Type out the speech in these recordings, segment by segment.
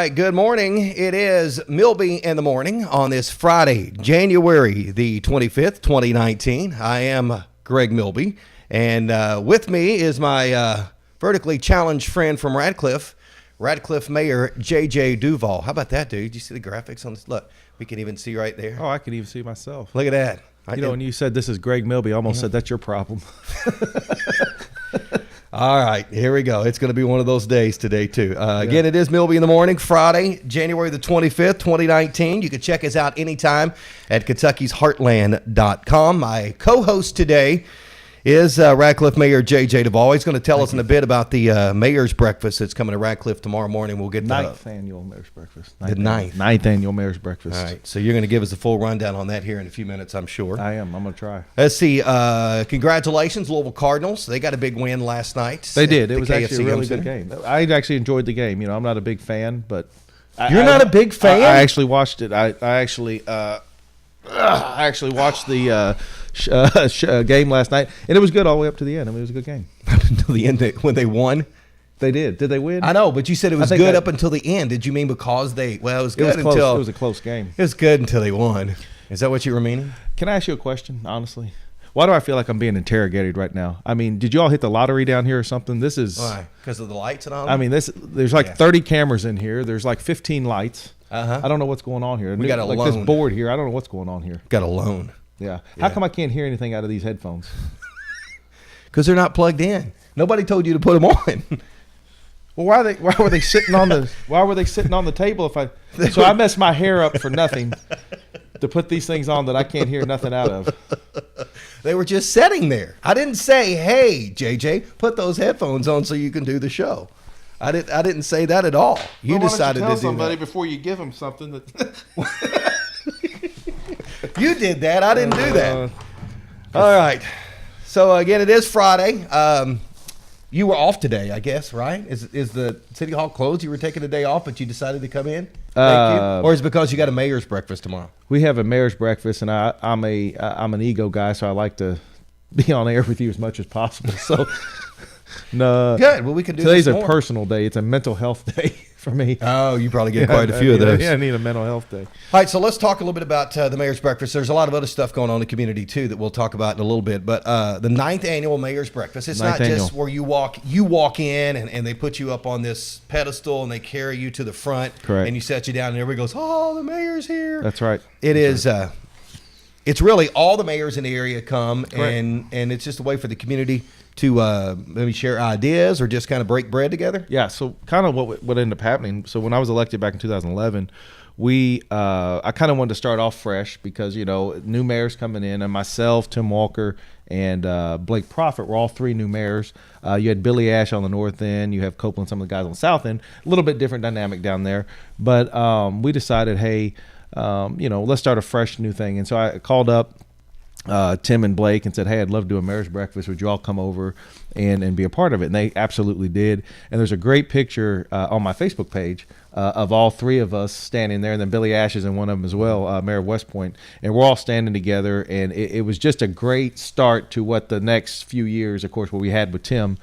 right, good morning. It is Milby in the Morning on this Friday, January the 25th, 2019. I am Greg Milby, and with me is my vertically challenged friend from Radcliff Mayor JJ Duvall. How about that, dude? Did you see the graphics on this? Look, we can even see right there. Oh, I can even see myself. Look at that. When you said this is Greg Milby, I almost said that's your problem. All right, here we go. It's going to be one of those days today, too. Again, it is Milby in the Morning, Friday, January the 25th, 2019. You can check us out anytime at Kentucky'sHeartland.com. My co-host today is Radcliff Mayor JJ Duvall. He's going to tell us in a bit about the Mayor's Breakfast that's coming to Radcliff tomorrow morning. We'll get Ninth annual Mayor's Breakfast. Ninth annual Mayor's Breakfast. All right, so you're going to give us a full rundown on that here in a few minutes, I'm sure. I am. I'm going to try. Let's see. Congratulations, Louisville Cardinals. They got a big win last night. They did. It was actually a really good game. I actually enjoyed the game. You know, I'm not a big fan, but you're not a big fan? I actually watched it. I actually watched the game last night, and it was good all the way up to the end. I mean, it was a good game. Until the end, when they won? They did. Did they win? I know, but you said it was good up until the end. Did you mean because they? Well, it was good close. until it was a close game. It was good until they won. Is that what you were meaning? Can I ask you a question, honestly? Why do I feel like I'm being interrogated right now? I mean, did you all hit the lottery down here or something? This is why? Because of the lights and all. I mean, there's like 30 cameras in here. There's like 15 lights. I don't know what's going on here. We got a loan. This board here. I don't know what's going on here. Got a loan. Yeah. How come I can't hear anything out of these headphones? Because they're not plugged in. Nobody told you to put them on. Well, why were they sitting on the table so I messed my hair up for nothing to put these things on that I can't hear nothing out of. They were just sitting there. I didn't say, "Hey, JJ, put those headphones on so you can do the show." I didn't say that at all. You decided to do somebody that before you give them something that You did that. I didn't do that. All right. So again, it is Friday. You were off today, I guess, right? Is the city hall closed? You were taking a day off, but you decided to come in? Thank you. Or is it because you got a mayor's breakfast tomorrow? We have a mayor's breakfast, and I'm an ego guy, so I like to be on air with you as much as possible. So no, good. Well, we can do today's this a more. Personal day. It's a mental health day for me. Oh, you probably get quite a few of those. Yeah, I need a mental health day. All right, so let's talk a little bit about the Mayor's Breakfast. There's a lot of other stuff going on in the community, too, that we'll talk about in a little bit. But the 9th annual Mayor's Breakfast, it's not just where you walk in and they put you up on this pedestal and they carry you to the front. Correct. And you set you down and everybody goes, "Oh, the mayor's here." That's right. It's really all the mayors in the area come, Correct. and it's just a way for the community to maybe share ideas or just kind of break bread together. Yeah, so kind of what ended up happening. So when I was elected back in 2011, I kind of wanted to start off fresh because, you know, new mayors coming in, and myself, Tim Walker, and Blake Prophet were all three new mayors. You had Billy Ash on the north end. You have Copeland, some of the guys on the south end. A little bit different dynamic down there. But we decided, hey, let's start a fresh new thing. And so I called up Tim and Blake and said, "Hey, I'd love to do a mayor's breakfast. Would you all come over and be a part of it?" And they absolutely did. And there's a great picture on my Facebook page of all three of us standing there, and then Billy Ash is in one of them as well, Mayor of West Point, and we're all standing together. And it was just a great start to what the next few years, of course, what we had with Tim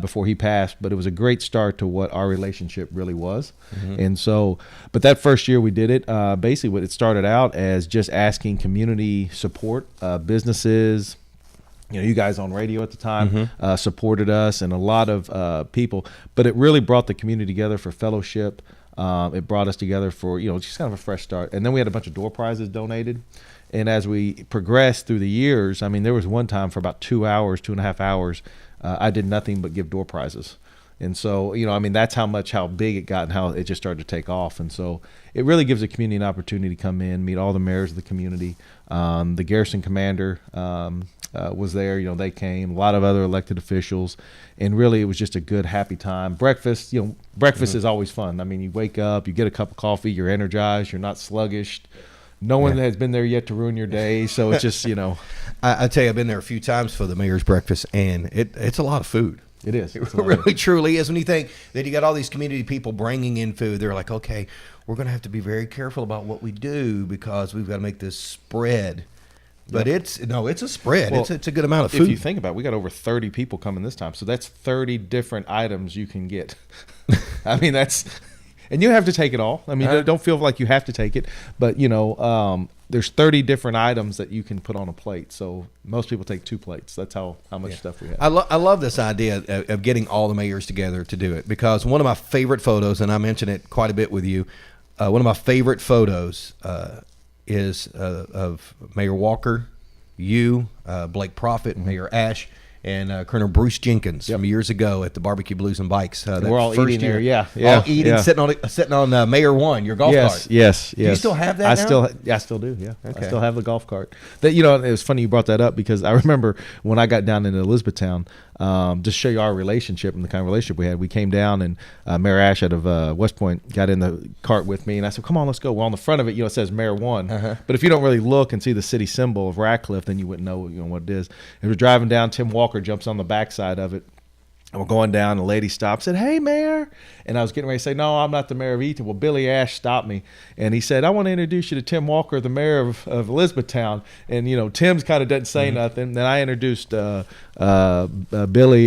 before he passed, but it was a great start to what our relationship really was. Mm-hmm. And so, but that first year we did it, basically what it started out as just asking community support, businesses, you guys on radio at the time supported us, and a lot of people, but it really brought the community together for fellowship. It brought us together for, just kind of a fresh start. And then we had a bunch of door prizes donated. And as we progressed through the years, I mean, there was one time for about 2.5 hours, I did nothing but give door prizes. And so, that's how big it got and how it just started to take off. And so it really gives the community an opportunity to come in, meet all the mayors of the community. The garrison commander was there, they came, a lot of other elected officials. And really, it was just a good, happy time. Breakfast, breakfast is always fun. I mean, you wake up, you get a cup of coffee, you're energized, you're not sluggish. No one has been there yet to ruin your day. So it's just, I tell you, I've been there a few times for the mayor's breakfast, and it's a lot of food. It is. It really, truly is. When you think that you got all these community people bringing in food, they're like, okay, we're going to have to be very careful about what we do because we've got to make this spread. But it's a spread. Well, it's a good amount of food. If you think about it, we got over 30 people coming this time. So that's 30 different items you can get. I mean, And you have to take it all. I mean, don't feel like you have to take it, but there's 30 different items that you can put on a plate. So most people take 2 plates. That's how much stuff we have. I love this idea of getting all the mayors together to do it, because one of my favorite photos, and I mentioned it quite a bit with you, one of my favorite photos is of Mayor Walker, you, Blake Prophet, Mayor Ash, and Colonel Bruce Jenkins from years ago at the Barbecue Blues and Bikes. We're all eating there, all eating, sitting on Mayor One, your golf cart. Yes. Do you still have that now? I still do. Yeah, okay. I still have the golf cart. That it was funny you brought that up, because I remember when I got down into Elizabethtown, just to show you our relationship and the kind of relationship we had. We came down, and Mayor Ash out of West Point got in the cart with me, and I said, "Come on, let's go." Well, on the front of it, it says Mayor One, but if you don't really look and see the city symbol of Radcliff, then you wouldn't know what it is. And we're driving down. Tim Walker jumps on the backside of it. And we're going down, and a lady stopped, said, "Hey, Mayor." And I was getting ready to say, "No, I'm not the mayor of Eaton." Well, Billy Ash stopped me, and he said, "I want to introduce you to Tim Walker, the mayor of Elizabethtown." And, Tim's kind of doesn't say nothing. Then I introduced Billy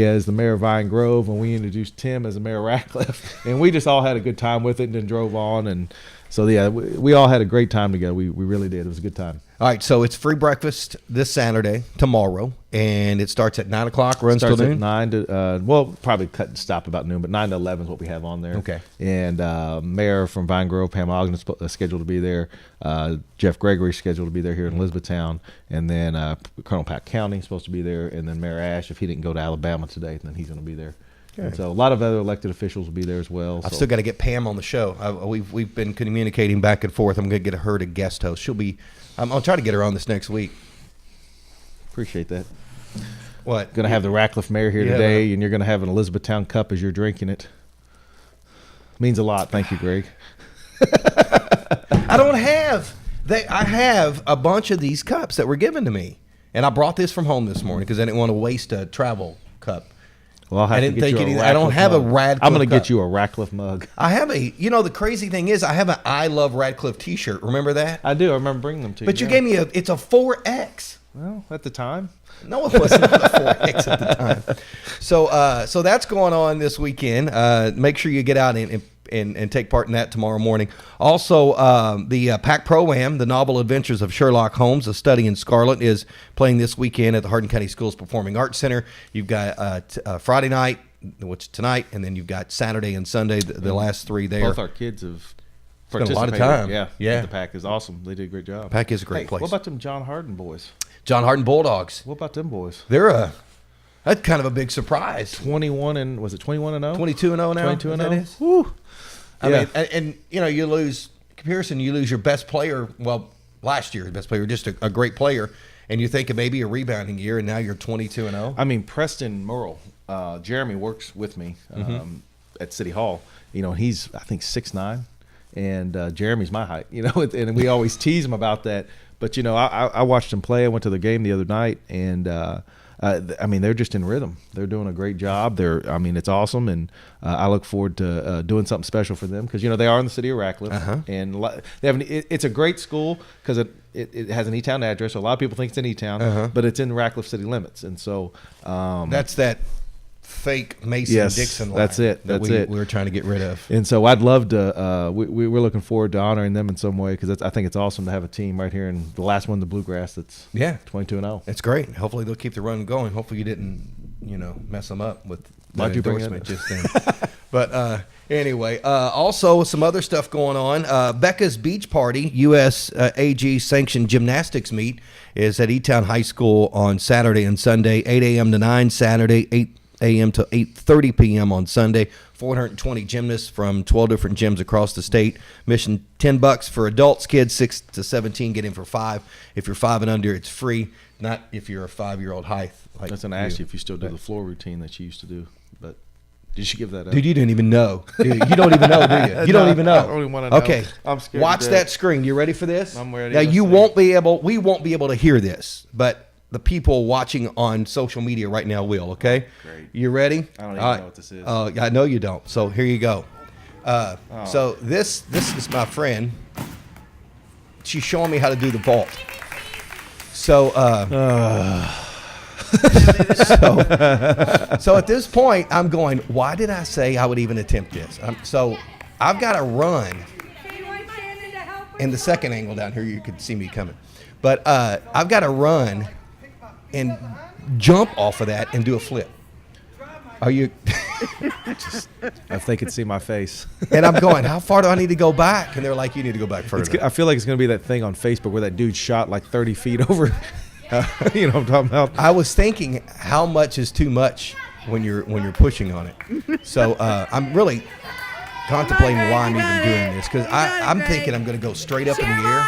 as the mayor of Vine Grove, and we introduced Tim as the mayor of Radcliffe. And we just all had a good time with it and then drove on. And so, yeah, we all had a great time together. We really did. It was a good time. All right, so it's free breakfast this Saturday, tomorrow, and it starts at 9 o'clock, runs till noon? At 9 to, probably cut and stop about noon, but 9 to 11 is what we have on there. Okay. And Mayor from Vine Grove, Pam Ogden, is scheduled to be there. Jeff Gregory is scheduled to be there here in Elizabethtown. And then Colonel Pat County is supposed to be there. And then Mayor Ash, if he didn't go to Alabama today, then he's going to be there. Okay. And so a lot of other elected officials will be there as well. I've still got to get Pam on the show. We've been communicating back and forth. I'm going to get her to guest host. I'll try to get her on this next week. Appreciate that. What? Going to have the Radcliff Mayor here today, and you're going to have an Elizabethtown cup as you're drinking it. Means a lot. Thank you, Greg. I have a bunch of these cups that were given to me, and I brought this from home this morning because I didn't want to waste a travel cup. Well, I don't have a Radcliffe. I'm going to get you a Radcliffe mug. I have the crazy thing is I have an I Love Radcliffe t-shirt. Remember that? I do. I remember bringing them to you. But you gave me it's a 4X. Well, at the time. No, it wasn't a 4X at the time. So that's going on this weekend. Make sure you get out and take part in that tomorrow morning. Also, the Pac Pro-Am, The Novel Adventures of Sherlock Holmes, A Study in Scarlet, is playing this weekend at the Hardin County Schools Performing Arts Center. You've got Friday night, which is tonight, and then you've got Saturday and Sunday, the last 3 there. Both our kids have participated. A lot of time. Yeah. The Pac is awesome. They did a great job. Pac is a great place. What about them John Harden boys? John Harden Bulldogs. What about them boys? That's kind of a big surprise. 21 and 0? 22 and 0 now. 22 and 0. Woo. I mean, and you lose comparison. You lose your best player. Well, last year's best player, just a great player, and you think of maybe a rebounding year, and now you're 22 and 0. I mean, Preston Murrell, Jeremy works with me at City Hall. He's I think 6'9", and Jeremy's my height. And we always tease him about that. But I watched him play. I went to the game the other night, and I mean, they're just in rhythm. They're doing a great job. It's awesome, and I look forward to doing something special for them because they are in the city of Radcliff, and they have it's a great school because it has an E-Town address. So a lot of people think it's in E-Town, but it's in Radcliff city limits, and so that's that fake Mason-Dixon line. That's it. We were trying to get rid of. And so I'd love to. We're looking forward to honoring them in some way because I think it's awesome to have a team right here and the last one, the Bluegrass. That's 22 and 0. It's great. Hopefully they'll keep the run going. Hopefully you didn't mess them up with that endorsement just then. But anyway, also some other stuff going on. Becca's Beach Party, U.S. AG sanctioned gymnastics meet is at E-Town High School on Saturday and Sunday, 8 a.m. to 9 Saturday, 8 a.m. to 8:30 p.m. on Sunday. 420 gymnasts from 12 different gyms across the state. Admission $10 for adults. Kids 6 to 17 get in for $5. If you're 5 and under, it's free. Not if you're a 5-year-old height. I was going to ask you if you still do the floor routine that you used to do, but did you give that up? Dude, you didn't even know. Dude, you don't even know, do you? You don't even know. I don't even want to know. Okay, I'm scared. Watch that screen. You ready for this? I'm ready. Now we won't be able to hear this, but the people watching on social media right now will, okay? Great. You ready? I don't even know what this is. I know you don't. So here you go. So this is my friend. She's showing me how to do the vault. So so at this point, I'm going, why did I say I would even attempt this? So I've got to run. In the second angle down here, you could see me coming. But I've got to run and jump off of that and do a flip. Are you? If they could see my face. And I'm going, how far do I need to go back? And they're like, you need to go back further. I feel like it's going to be that thing on Facebook where that dude shot like 30 feet over. You know what I'm talking about? I was thinking, how much is too much when you're pushing on it? So I'm really contemplating why I'm even doing this, because I'm thinking I'm going to go straight up in the air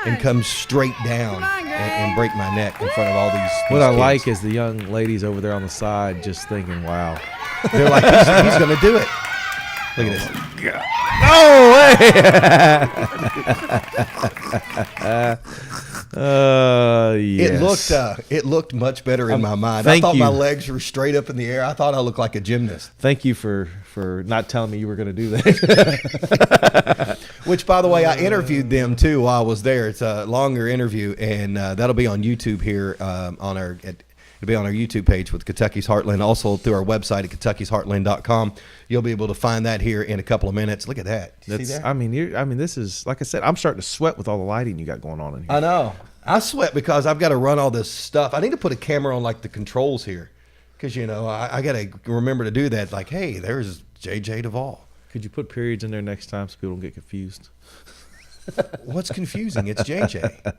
and come straight down and break my neck in front of all these What I kids. like is the young ladies over there on the side just thinking, wow. They're like, he's going to do it. Look at this. Oh, way. Yes. It looked much better in my mind. I Thank thought you. my legs were straight up in the air. I thought I looked like a gymnast. Thank you for not telling me you were going to do that. Which, by the way, I interviewed them too while I was there. It's a longer interview, and that'll be on YouTube here it'll be on our YouTube page with Kentucky's Heartland. Also through our website at Kentucky'sHeartland.com. You'll be able to find that here in a couple of minutes. Look at that. You see that? I mean, this is, like I said, I'm starting to sweat with all the lighting you got going on in here. I know. I sweat because I've got to run all this stuff. I need to put a camera on like the controls here, because I got to remember to do that. Like, hey, there's JJ Duvall. Could you put periods in there next time so people don't get confused? What's confusing? It's JJ.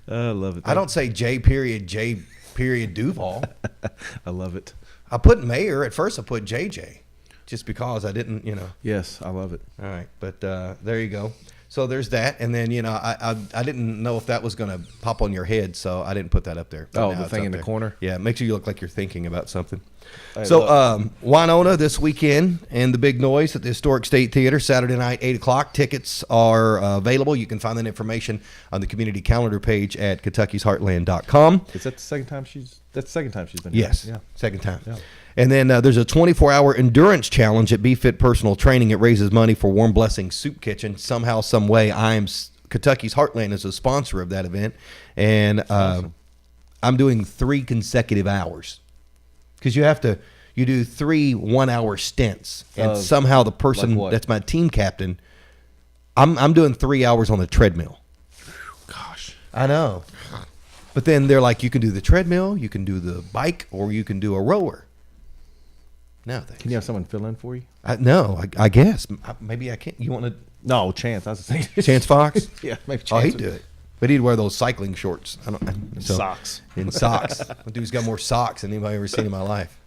I love it. I don't say J period Duvall. I love it. I put Mayor. At first I put JJ just because I didn't, Yes, I love it. All right, but there you go. So there's that, and then I didn't know if that was going to pop on your head, so I didn't put that up there. But Oh, now the it's thing up in the there. corner? Yeah, it makes you look like you're thinking about something. Hey, So Winona this weekend and the Big Noise at the Historic State Theater, Saturday night, 8 o'clock. Tickets are available. You can find that information on the community calendar page at Kentucky'sHeartland.com. Is that the second time she's been Yes, here? Yeah. second time. Yeah. And then there's a 24-hour endurance challenge at BeFit Personal Training. It raises money for Warm Blessing Soup Kitchen. Somehow, some way, Kentucky's Heartland is a sponsor of that event, and awesome. I'm doing 3 consecutive hours, because you do 3 1-hour stints, and somehow the person like what? that's my team captain, I'm doing 3 hours on the treadmill. Gosh. I know. But then they're like, you can do the treadmill, you can do the bike, or you can do a rower. No, thanks. Can you have someone fill in for you? No, I guess. Maybe I can't. You want to? No, Chance. I was saying. Chance Fox? Yeah, maybe Chance. Oh, he'd do it. But he'd wear those cycling shorts. Socks. In socks. The dude's got more socks than anybody I've ever seen in my life.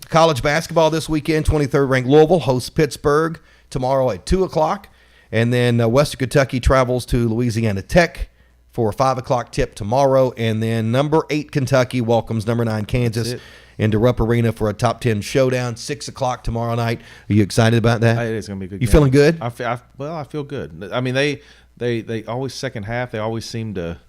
College basketball this weekend. 23rd ranked Louisville hosts Pittsburgh tomorrow at 2 o'clock. And then Western Kentucky travels to Louisiana Tech for a 5 o'clock tip tomorrow. And then number 8 Kentucky welcomes number 9 Kansas into Rupp Arena for a top 10 showdown, 6 o'clock tomorrow night. Are you excited about that? It is going to be a good You game. feeling good? I feel good. I mean, they always, second half, they always seem to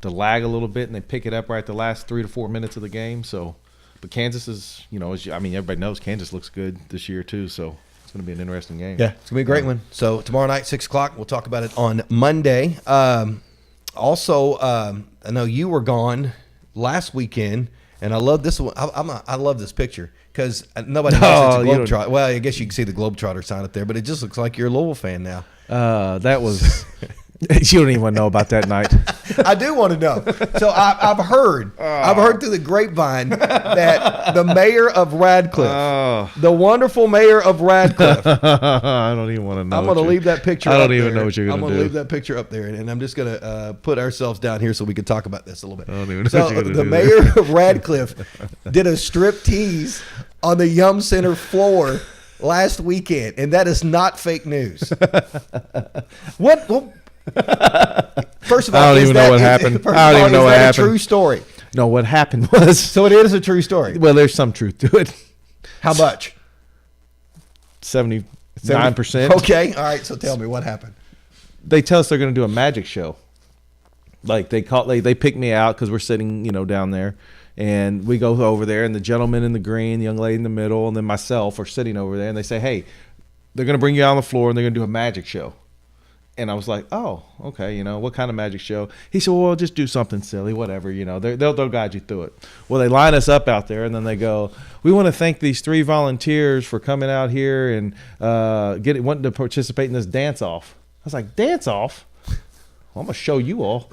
lag a little bit, and they pick it up right the last 3 to 4 minutes of the game. So, but Kansas is, everybody knows Kansas looks good this year too. So it's going to be an interesting game. Yeah, it's going to be a great one. So tomorrow night, 6 o'clock, we'll talk about it on Monday. Also, I know you were gone last weekend, and I love this one. I love this picture because nobody knows it's a Globetrotter. Well, I guess you can see the Globetrotter sign up there, but it just looks like you're a Louisville fan now. That was you don't even want to know about that night. I do want to know. So I've heard through the grapevine that the mayor of Radcliff, the wonderful mayor of Radcliff, I don't even want to know. I'm going to leave that picture. I don't even know what you're going to do. I'm going to leave that picture up there, and I'm just going to put ourselves down here so we can talk about this a little bit. I don't even know So what you're going to the do. mayor of Radcliff did a strip tease on the Yum Center floor last weekend, and that is not fake news. What? Well, first of all, I don't even know what happened. I don't even know what happened. A true story. No, what happened was. So it is a true story. Well, there's some truth to it. How much? 79%. Okay. All right. So tell me what happened. They tell us they're going to do a magic show. Like they pick me out because we're sitting, down there, and we go over there, and the gentleman in the green, the young lady in the middle, and then myself are sitting over there, and they say, hey, they're going to bring you out on the floor, and they're going to do a magic show. And I was like, oh, okay, you know, what kind of magic show? He said, well, just do something silly, whatever, you know, they'll guide you through it. Well, they line us up out there, and then they go, we want to thank these 3 volunteers for coming out here and wanting to participate in this dance-off. I was like, dance-off? Well, I'm going to show you all.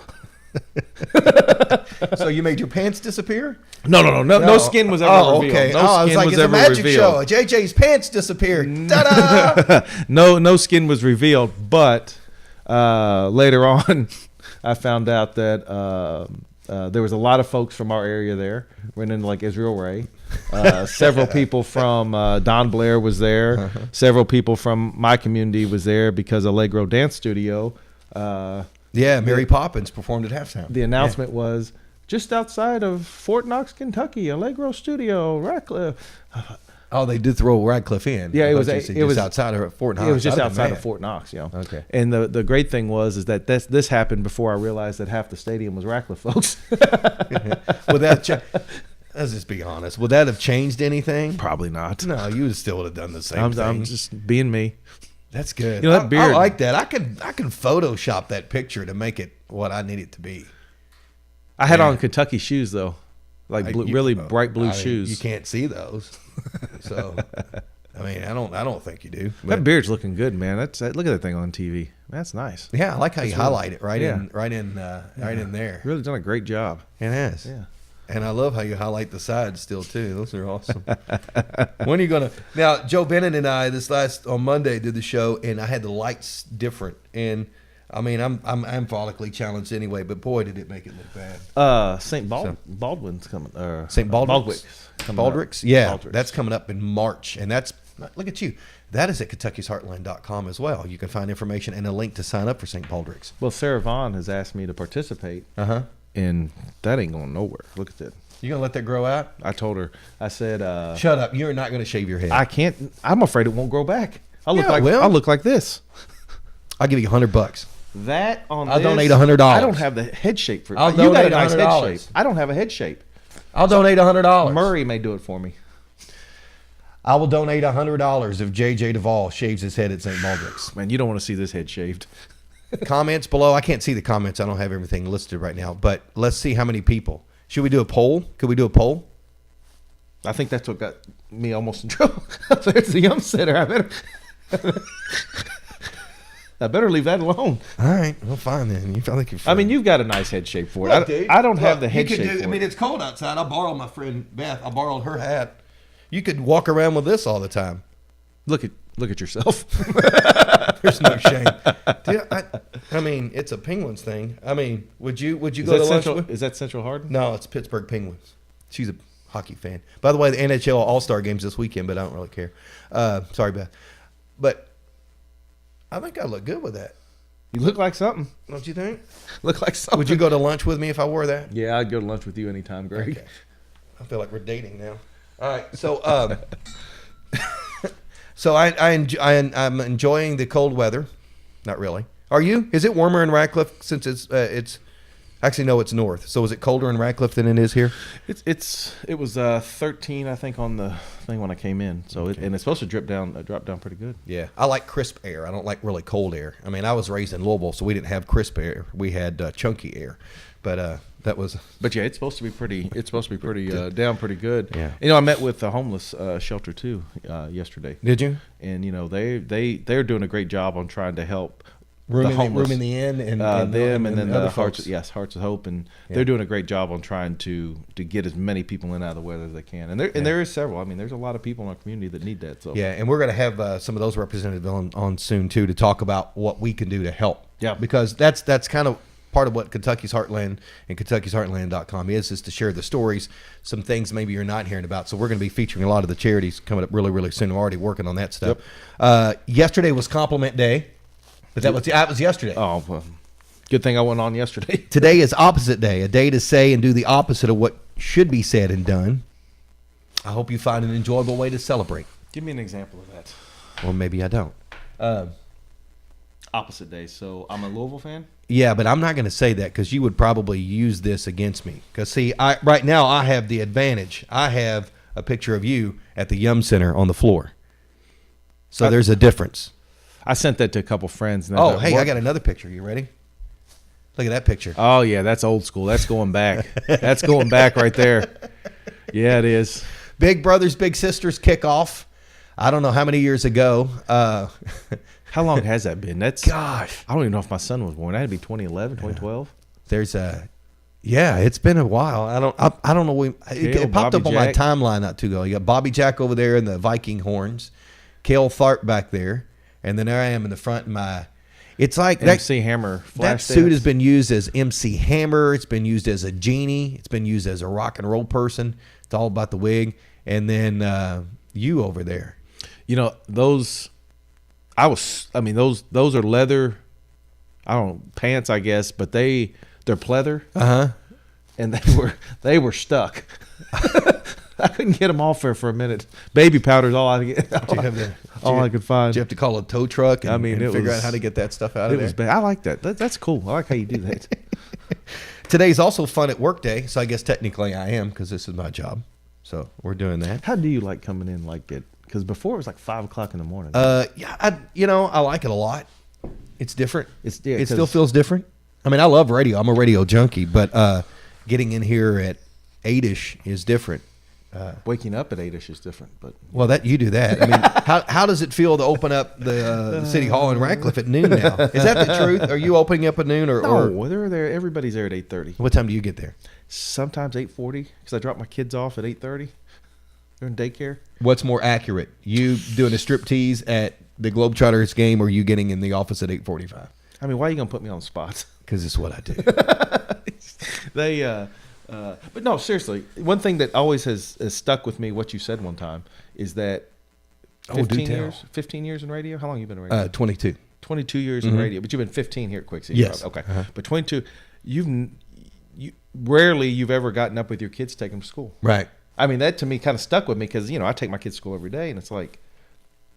So you made your pants disappear? No skin was ever revealed. Okay. No I was skin like, was it's a ever magic revealed. show. JJ's pants disappeared. Ta-da! No skin was revealed, but later on, I found out that there was a lot of folks from our area there. Ran into like Israel Ray. Several people from Don Blair was there. Several people from my community was there because Allegro Dance Studio. Yeah, Mary Poppins performed at halftime. The announcement was just outside of Fort Knox, Kentucky, Allegro Studio, Radcliff. Oh, they did throw Radcliff in. Yeah, it was just outside of Fort Knox. It was just outside of Fort Knox, you know. Okay. And the great thing was that this happened before I realized that half the stadium was Radcliff folks. Would that let's just be honest. Would that have changed anything? Probably not. No, you would still have done the same thing. I'm just being me. That's good. You know, that beard. I like that. I can Photoshop that picture to make it what I need it to be. I had on Kentucky shoes though, like really bright blue I mean, shoes. You can't see those, so I mean, I don't think you do. That beard's looking good, man. Look at that thing on TV. That's nice. Yeah, I like how you highlight it right in there. Really done a great job. It has. Yeah. And I love how you highlight the sides still too. Those are awesome. When are you gonna? Now, Joe Bennett and I on Monday did the show, and I had the lights different. And I mean, I'm follically challenged anyway, but boy, did it make it look bad. Baldwin's coming. St. Baldrick's, yeah, Baldrick's. That's coming up in March, and that's look at you. That is at Kentucky'sHeartland.com as well. You can find information and a link to sign up for St. Baldrick's. Well, Sarah Vaughn has asked me to participate. And that ain't going nowhere. Look at that. You gonna let that grow out? I told her. I said, "Shut up! You're not gonna shave your head." I can't. I'm afraid it won't grow back. I'll look like this. I'll give you $100. That on. I'll donate $100. I don't have the head shape for it. I'll you got a donate nice $100. head shape. I don't have a head shape. I'll donate $100. Murray may do it for me. I will donate $100 if JJ Duvall shaves his head at St. Baldrick's. Man, you don't want to see this head shaved. Comments below. I can't see the comments. I don't have everything listed right now, but let's see how many people. Should we do a poll? Could we do a poll? I think that's what got me almost in trouble. There's the Yum Center. I better leave that alone. All right. Well, fine then. I think you're fine. I mean, you've got a nice head shape for it. I don't have the head shape for it. I mean, it's cold outside. I borrowed my friend Beth. I borrowed her hat. You could walk around with this all the time. Look at yourself. There's no shame. Dude, I mean, it's a Penguins thing. I mean, would you go to lunch with? Is that Central Hardin? No, it's Pittsburgh Penguins. She's a hockey fan. By the way, the NHL All-Star Game's this weekend, but I don't really care. Sorry, Beth. But I think I look good with that. You look like something. Don't you think? Look like something. Would you go to lunch with me if I wore that? Yeah, I'd go to lunch with you anytime, Greg. Okay. I feel like we're dating now. All right, so so I'm enjoying the cold weather. Not really. Are you? Is it warmer in Radcliff since it's actually no, it's north. So is it colder in Radcliff than it is here? It was 13 I think on the thing when I came in. So and it's supposed to drop down pretty good. Yeah, I like crisp air. I don't like really cold air. I mean, I was raised in Louisville, so we didn't have crisp air. We had chunky air, but that was. But yeah, it's supposed to be pretty. It's supposed to be pretty down pretty good. Yeah. You know, I met with the homeless shelter too yesterday. Did you? And you know, they're doing a great job on trying to help room in the inn and them and then the Hearts of Hope, and they're doing a great job on trying to get as many people in out of the weather as they can. And there is several. I mean, there's a lot of people in our community that need that. So yeah, and we're going to have some of those representatives on soon too to talk about what we can do to help. Yeah, because that's kind of part of what Kentucky's Heartland and Kentucky'sHeartland.com is to share the stories, some things maybe you're not hearing about. So we're going to be featuring a lot of the charities coming up really, really soon. We're already working on that stuff. Yep. Yesterday was Compliment Day, but that was yesterday. Oh, well, good thing I went on yesterday. Today is Opposite Day, a day to say and do the opposite of what should be said and done. I hope you find an enjoyable way to celebrate. Give me an example of that. Or maybe I don't. Opposite Day. So I'm a Louisville fan? Yeah, but I'm not going to say that because you would probably use this against me. Because, see, right now I have the advantage. I have a picture of you at the Yum Center on the floor. So there's a difference. I sent that to a couple friends. And Oh, hey, I got another picture. You ready? Look at that picture. Oh, yeah, that's old school. That's going back. That's going back right there. Yeah, it is. Big Brothers Big Sisters kickoff. I don't know how many years ago. How long has that been? Gosh. I don't even know if my son was born. That had to be 2011, 2012. There's it's been a while. I don't know. It popped Bobby up on my Jack. timeline not too ago. You got Bobby Jack over there in the Viking horns, Cale Tharp back there, and then there I am in the front. It's like MC Hammer. That suit has been used as MC Hammer. It's been used as a genie. It's been used as a rock and roll person. It's all about the wig. And then you over there. You know, those are leather, I don't know, pants, I guess, but they're pleather. Uh-huh. And they were stuck. I couldn't get them off there for a minute. Baby powder's all I could get. All I could find. Did you have to call a tow truck and figure out how to get that stuff out of there? It was bad. I like that. That's cool. I like how you do that. Today's also fun at work day, so I guess technically I am because this is my job. So we're doing that. How do you like coming in like it? Because before it was like 5 o'clock in the morning. Yeah, I like it a lot. It's different. It still 'cause- feels different. I mean, I love radio. I'm a radio junkie, but getting in here at 8-ish is different. Waking up at 8-ish is different, but Well, that you do that. I mean, how does it feel to open up the City Hall in Radcliff at noon now? Is that the truth? Are you opening up at noon or they're there. Everybody's there at 8:30. what time do you get there? Sometimes 8:40 because I drop my kids off at 8:30. They're in daycare. What's more accurate? You doing a strip tease at the Globetrotters game or you getting in the office at 8:45? I mean, why are you gonna put me on the spot? Because it's what I do. But no, seriously. One thing that always has stuck with me, what you said one time, is that 15 years in radio. How long have you been in radio? 22. 22 years in radio, but you've been 15 here at Quick City. Yes. Okay. Uh-huh. But 22, rarely you've ever gotten up with your kids to take them to school. Right. I mean, that to me kind of stuck with me because, I take my kids to school every day, and it's like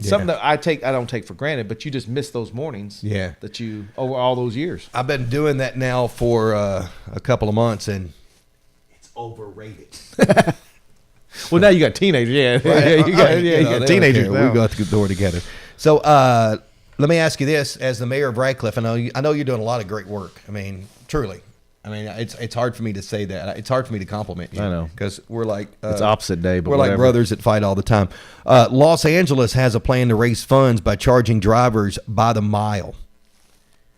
something that I don't take for granted, but you just miss those mornings. Yeah. That you over all those years. I've been doing that now for a couple of months, and it's overrated. Well, now you got teenagers. Yeah. Right. You got teenagers now. We go out the door together. So let me ask you this: as the mayor of Radcliff, I know you're doing a lot of great work. I mean, truly. I mean, it's hard for me to say that. It's hard for me to compliment you. I know. Because we're like... it's opposite day, but we're whatever. like brothers that fight all the time. Los Angeles has a plan to raise funds by charging drivers by the mile.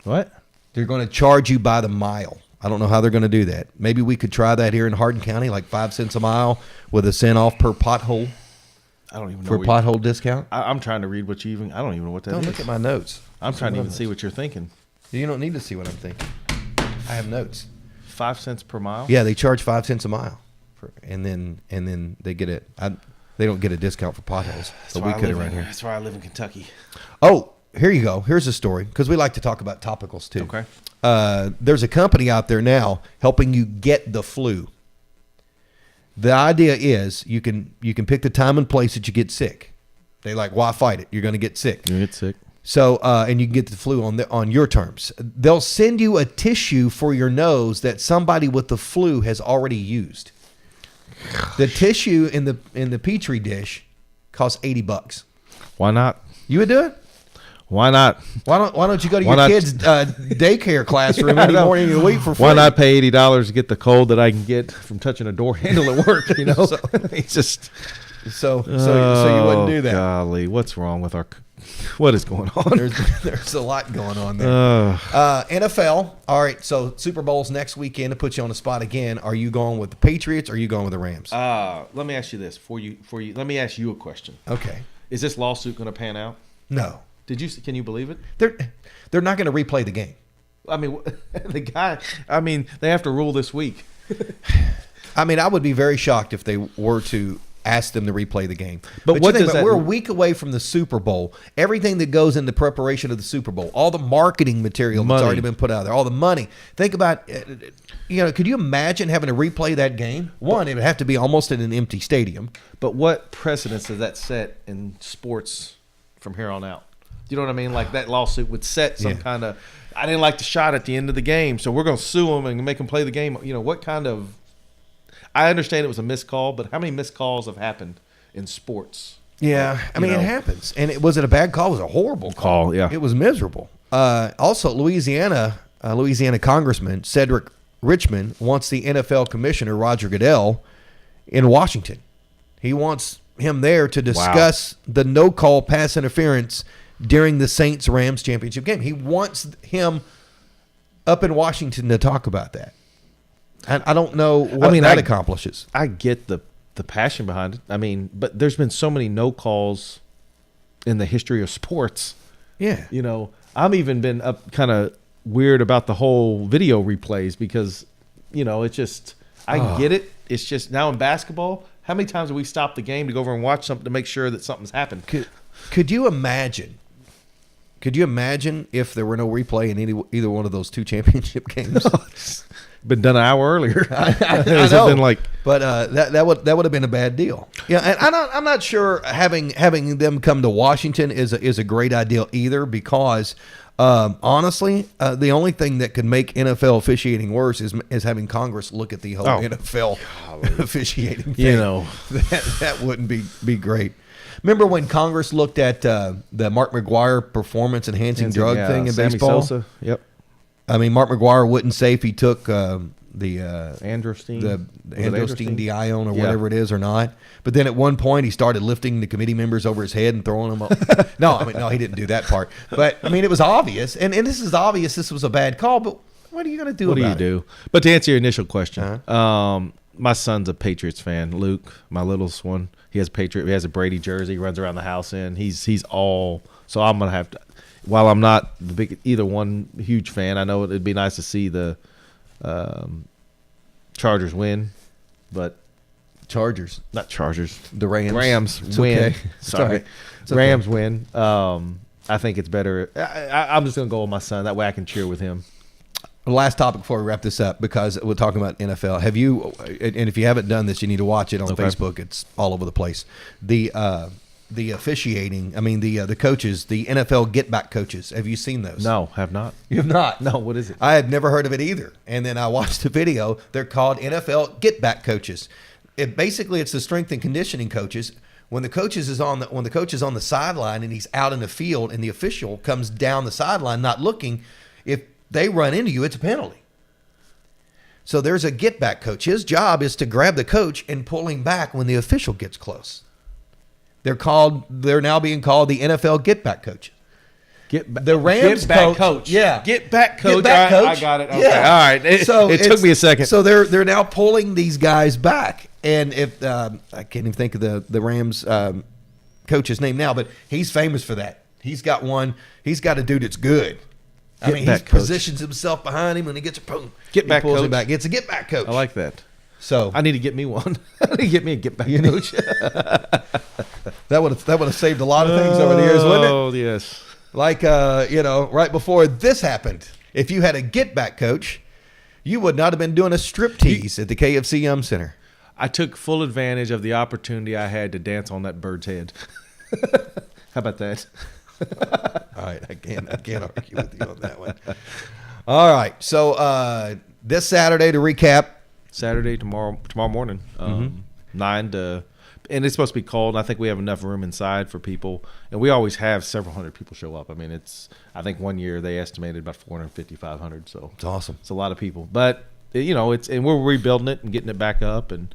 What? They're going to charge you by the mile. I don't know how they're going to do that. Maybe we could try that here in Hardin County, like 5 cents a mile with a cent off per pothole. I don't even know. For pothole discount? I'm trying to read what you even... I don't even know what that is. Don't look at my notes. I'm trying to even see what you're thinking. You don't need to see what I'm thinking. I have notes. 5 cents per mile? Yeah, they charge 5 cents a mile, and then they get it. They don't get a discount for potholes, so we could around here. That's why I live in Kentucky. Oh, here you go. Here's a story because we like to talk about topicals too. Okay. There's a company out there now helping you get the flu. The idea is you can pick the time and place that you get sick. They like, why fight it? You're going to get sick. You get sick. So, and you can get the flu on your terms. They'll send you a tissue for your nose that somebody with the flu has already used. The tissue in the petri dish costs $80. Why not? You would do it? Why not? Why don't you go to Why your not? kids' daycare classroom any morning of the week for free? Why not pay $80 to get the cold that I can get from touching a door handle at work? So, it's just so you wouldn't do that. Golly, what's wrong with our? What is going on? There's a lot going on there. NFL. All right, so Super Bowl's next weekend. To put you on the spot again, are you going with the Patriots or are you going with the Rams? Let me ask you this. For you. Let me ask you a question. Okay. Is this lawsuit going to pan out? No. Can you believe it? They're not going to replay the game. I mean, they have to rule this week. I mean, I would be very shocked if they were to ask them to replay the game. But what does that? We're a week away from the Super Bowl. Everything that goes into preparation of the Super Bowl, all the marketing material that's already been put out there, all the money. Think about, could you imagine having to replay that game? One, it would have to be almost in an empty stadium. But what precedence does that set in sports from here on out? You know what I mean? Like that lawsuit would set some kind of, I didn't like the shot at the end of the game, so we're going to sue them and make them play the game. What kind of, I understand it was a missed call, but how many missed calls have happened in sports? Yeah, I mean, it happens. And was it a bad call? It was a horrible call. Yeah. It was miserable. Also, Louisiana Congressman Cedric Richmond wants the NFL Commissioner, Roger Goodell, in Washington. He wants him there to discuss the no-call pass interference during the Saints-Rams championship game. He wants him up in Washington to talk about that. I don't know what that accomplishes. I get the passion behind it. I mean, but there's been so many no calls in the history of sports. Yeah. You know, I've even been up kind of weird about the whole video replays because, you know, it's just, I get it. It's just now in basketball, how many times have we stopped the game to go over and watch something to make sure that something's happened? Could you imagine? Could you imagine if there were no replay in either one of those two championship games? Been done an hour earlier. I know. Been like, but that would have been a bad deal. Yeah, and I'm not sure having them come to Washington is a great idea either because honestly, the only thing that could make NFL officiating worse is having Congress look at the whole NFL officiating thing. You know, that wouldn't be great. Remember when Congress looked at the Mark McGwire performance enhancing drug thing in Sammy baseball? Sosa. Yep. I mean, Mark McGwire wouldn't say if he took the androstenedione the androstenedione or whatever it is or not. But then at one point he started lifting the committee members over his head and throwing them up. No, he didn't do that part. But I mean, it was obvious, and this is obvious. This was a bad call. But what are you going to do? What about do you do? But to answer your initial question, my son's a Patriots fan. Luke, my littlest one, he has a Brady jersey. He runs around the house in. He's all. So I'm gonna have to. While I'm not the big either one huge fan, I know it'd be nice to see the Chargers win, but not Chargers, the Rams it's win. Okay. Sorry, it's okay. Rams win. I think it's better. I'm just gonna go with my son. That way I can cheer with him. Last topic before we wrap this up, because we're talking about NFL. Have you? And if you haven't done this, you need to watch it on Facebook. It's all over the place. The officiating, I mean the coaches, the NFL get back coaches. Have you seen those? No, have not. You have not? No, what is it? I had never heard of it either. And then I watched the video. They're called NFL get back coaches. Basically it's the strength and conditioning coaches. When the coach is on the sideline and he's out in the field and the official comes down the sideline not looking, if they run into you, it's a penalty. So there's a get back coach. His job is to grab the coach and pull him back when the official gets close. They're now being called the NFL get back coaches. The Rams get back coach. Yeah. Get back coach. Get back coach. I got it. Okay. Yeah. All right. It took me a second. So they're now pulling these guys back. And if I can't even think of the Rams coach's name now, but he's famous for that. He's got a dude that's good. He positions himself behind him and he gets a boom. Get back pulls coach. Him back. Gets a get back coach. I like that. So I need to get me one. I need to get me a get back coach. That would have saved a lot of things over the years, wouldn't it? Oh yes. Like right before this happened, if you had a get back coach, you would not have been doing a striptease at the KFC Yum Center. I took full advantage of the opportunity I had to dance on that bird's head. How about that? All right, I can't argue with you on that one. All right, so this Saturday, to recap. Saturday, tomorrow morning, 9 to, and it's supposed to be cold. I think we have enough room inside for people, and we always have several hundred people show up. I mean, I think one year they estimated about 450, 500. So it's awesome. It's a lot of people, but and we're rebuilding it and getting it back up, and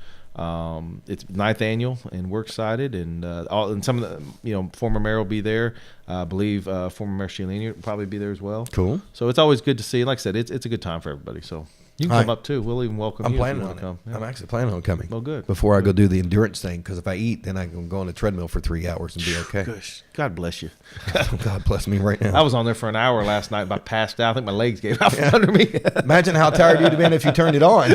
it's 9th annual, and we're excited, and some of the former mayor will be there. I believe former Mayor Shalini will probably be there as well. Cool. So it's always good to see. Like I said, it's a good time for everybody. So. You can come up too. We'll even welcome you. I'm planning on it. Yeah. I'm actually planning on coming. Well, good. Before I go do the endurance thing, because if I eat, then I can go on a treadmill for 3 hours and be okay. Gosh, God bless you. God bless me right now. I was on there for an hour last night, but I passed out. I think my legs gave out from under me. Imagine how tired you'd have been if you turned it on.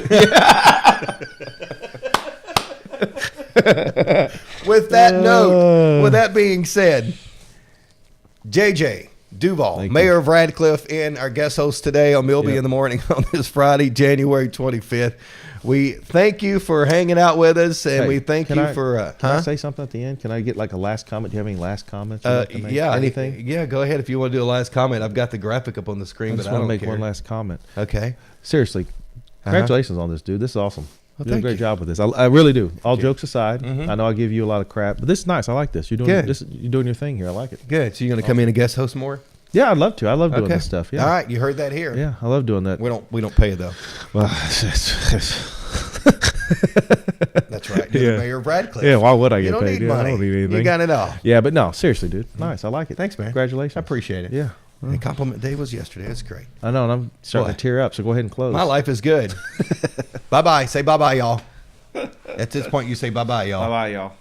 With that being said, JJ Duvall, Mayor of Radcliff, and our guest host today on Milby in the Morning on this Friday, January 25th. We thank you for hanging out with us, and we thank you for... Can I say something at the end? Can I get like a last comment? Do you have any last comments? Yeah. Anything? Yeah, go ahead if you want to do a last comment. I've got the graphic up on the screen, I just but I want don't to make one last comment. Okay. Seriously, congratulations on this, dude. This is awesome. You're doing a thank great you. job with this. I really do. All jokes aside, I know I give you a lot of crap, but this is nice. I like this. You're doing Good. this. You're doing your thing here. I like it. Good. So you're going to come in and guest host more? Yeah, I'd love to. I love doing this stuff. Yeah. All right. You heard that here. Yeah, I love doing that. We don't pay you though. Well, That's right. You're Yeah. the mayor of Radcliff. yeah. Why would I You get don't paid? need Yeah, I money. don't need anything. You got it all. Yeah, but no, seriously, dude. Nice. I like it. Thanks, man. Congratulations. I appreciate it. Yeah. And compliment day was yesterday. That's great. I know, and I'm starting Boy. to tear up. So go ahead and close. My life is good. Bye bye. Say bye bye, y'all. At this point, you say bye bye, y'all. Bye, y'all.